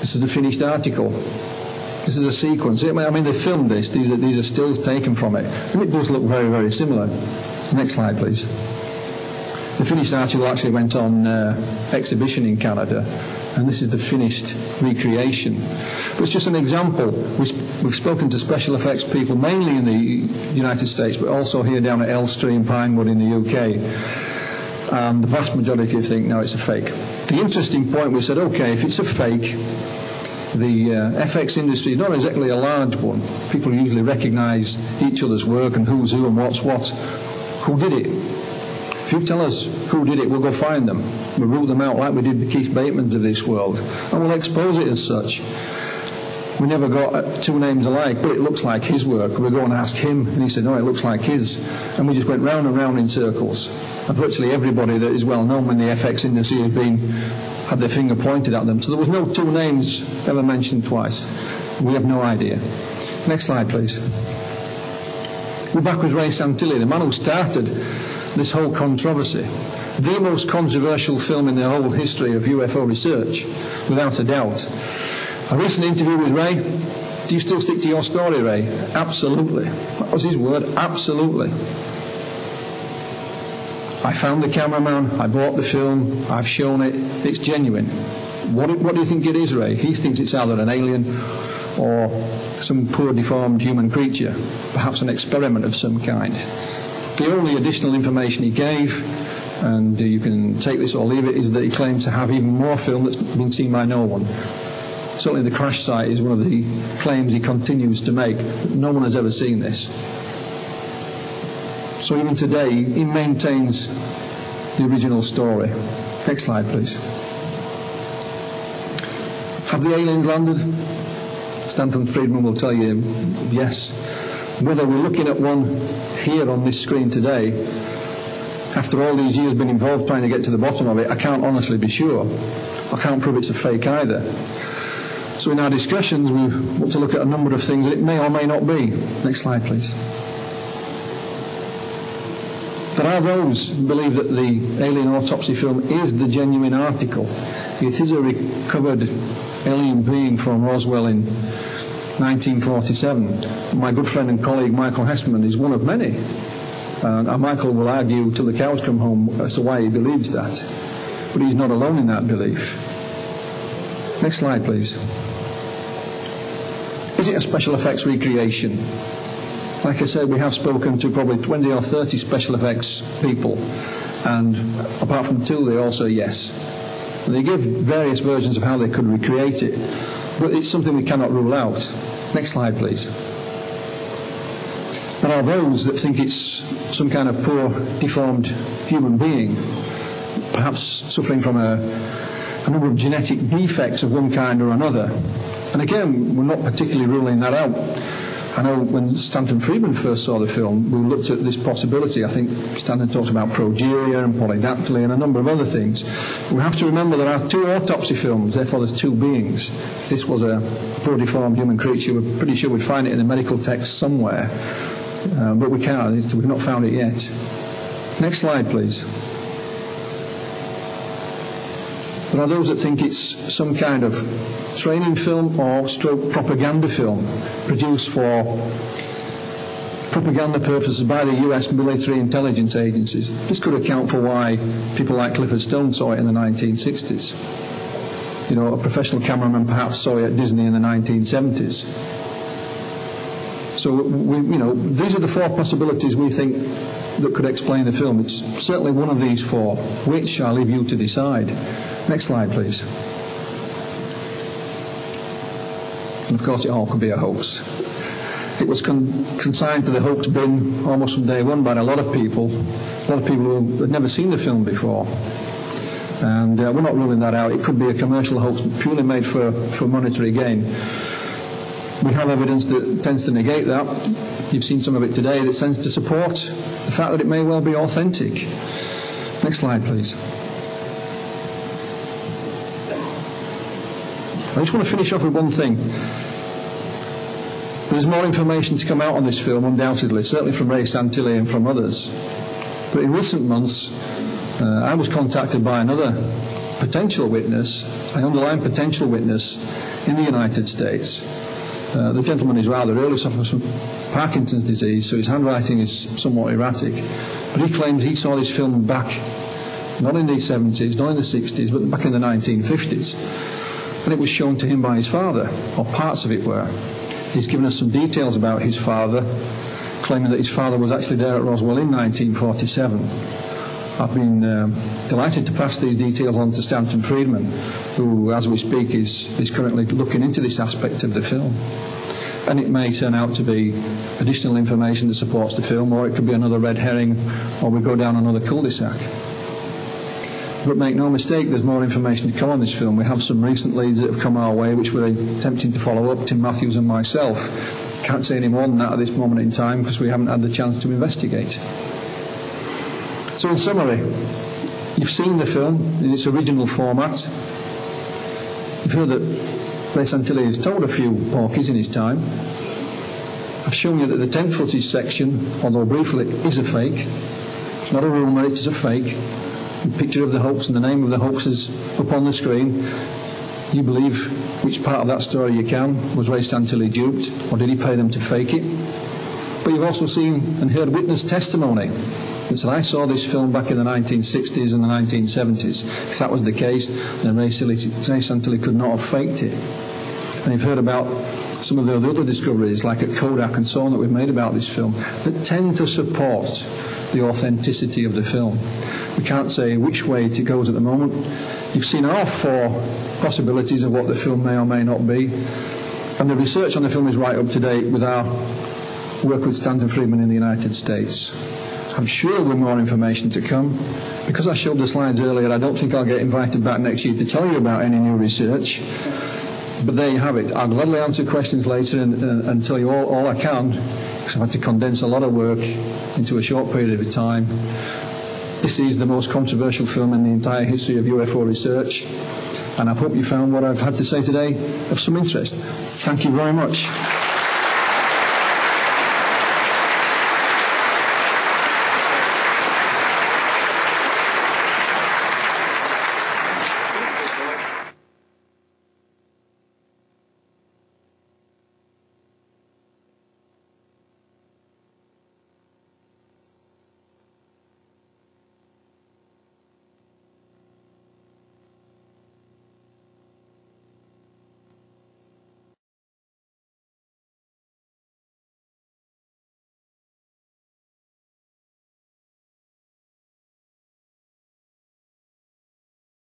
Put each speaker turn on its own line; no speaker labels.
This is the finished article. This is a sequence. I mean, they filmed this. These are stills taken from it. And it does look very, very similar. Next slide, please. The finished article actually went on exhibition in Canada. And this is the finished recreation. But it's just an example. We've spoken to special effects people, mainly in the United States, but also here down at Elstree and Pinewood in the UK. And the vast majority think, no, it's a fake. The interesting point, we said, okay, if it's a fake, the FX industry is not exactly a large one. People usually recognise each other's work and who's who and what's what. Who did it? If you tell us who did it, we'll go find them. We'll root them out like we did the Keith Batemans of this world. And we'll expose it as such. We never got two names alike, but it looks like his work. We'll go and ask him, and he said, no, it looks like his. And we just went round and round in circles. And virtually everybody that is well known in the FX industry had their finger pointed at them. So there was no two names ever mentioned twice. We have no idea. Next slide, please. We're back with Ray Santilli, the man who started this whole controversy. The most controversial film in the whole history of UFO research, without a doubt. A recent interview with Ray. Do you still stick to your story, Ray? Absolutely. That was his word, absolutely. I found the cameraman, I bought the film, I've shown it, it's genuine. What do you think it is, Ray? He thinks it's either an alien or some poor deformed human creature, perhaps an experiment of some kind. The only additional information he gave, and you can take this or leave it, is that he claims to have even more film that's been seen by no one. Certainly the crash site is one of the claims he continues to make. No one has ever seen this. So even today, he maintains the original story. Next slide, please. Have the aliens landed? Stanton Friedman will tell you yes. Whether we're looking at one here on this screen today, after all these years being involved trying to get to the bottom of it, I can't honestly be sure. I can't prove it's a fake either. So in our discussions, we want to look at a number of things that it may or may not be. Next slide, please. There are those who believe that the alien autopsy film is the genuine article. It is a recovered alien being from Roswell in 1947. My good friend and colleague Michael Hessman is one of many. And Michael will argue till the cows come home as to why he believes that. But he's not alone in that belief. Next slide, please. Is it a special effects recreation? Like I said, we have spoken to probably 20 or 30 special effects people, and apart from two, they all say yes. And they give various versions of how they could recreate it, but it's something we cannot rule out. Next slide, please. There are those that think it's some kind of poor, deformed human being, perhaps suffering from a number of genetic defects of one kind or another. And again, we're not particularly ruling that out. I know when Stanton Friedman first saw the film, we looked at this possibility. I think Stanton talked about progeria and polydactyly and a number of other things. We have to remember there are two autopsy films, therefore there's two beings. If this was a poor deformed human creature, we're pretty sure we'd find it in the medical text somewhere. But we can't, we've not found it yet. Next slide, please. There are those that think it's some kind of training film or stroke propaganda film produced for propaganda purposes by the US military intelligence agencies. This could account for why people like Clifford Stone saw it in the 1960s. You know, a professional cameraman perhaps saw it at Disney in the 1970s. So, these are the four possibilities we think that could explain the film. It's certainly one of these four, which I'll leave you to decide. Next slide, please. And of course, it all could be a hoax. It was consigned to the hoax bin almost from day one by a lot of people who had never seen the film before. And we're not ruling that out. It could be a commercial hoax purely made for monetary gain. We have evidence that tends to negate that. You've seen some of it today that tends to support the fact that it may well be authentic. Next slide, please. I just want to finish off with one thing. There's more information to come out on this film, undoubtedly, certainly from Ray Santilli and from others. But in recent months, I was contacted by another potential witness I underline potential witness in the United States. The gentleman is rather early, suffering from Parkinson's disease, so his handwriting is somewhat erratic. But he claims he saw this film back, not in the 70s, not in the 60s, but back in the 1950s. And it was shown to him by his father, or parts of it were. He's given us some details about his father, claiming that his father was actually there at Roswell in 1947. I've been delighted to pass these details on to Stanton Friedman, who, as we speak, is currently looking into this aspect of the film. And it may turn out to be additional information that supports the film, or it could be another red herring, or we go down another cul-de-sac. But make no mistake, there's more information to come on this film. We have some recent leads that have come our way, which we're attempting to follow up, Tim Matthews and myself. Can't say any more than that at this moment in time, because we haven't had the chance to investigate. So in summary, you've seen the film in its original format. You've heard that Ray Santilli has told a few porkies in his time. I've shown you that the 10 footage section, although briefly, is a fake. It's not a rumour, it is a fake. The picture of the hoax and the name of the hoax is up on the screen. You believe which part of that story you can. Was Ray Santilli duped, or did he pay them to fake it? But you've also seen and heard witness testimony that said, I saw this film back in the 1960s and the 1970s. If that was the case, then Ray Santilli could not have faked it. And you've heard about some of the other discoveries, like at Kodak and so on, that we've made about this film, that tend to support the authenticity of the film. We can't say which way it goes at the moment. You've seen our 4 possibilities of what the film may or may not be. And the research on the film is right up to date with our work with Stanton Friedman in the United States. I'm sure there'll be more information to come. Because I showed the slides earlier, I don't think I'll get invited back next year to tell you about any new research. But there you have it. I'll gladly answer questions later and tell you all I can, because I've had to condense a lot of work into a short period of time. This is the most controversial film in the entire history of UFO research, and I hope you found what I've had to say today of some interest. Thank you very much.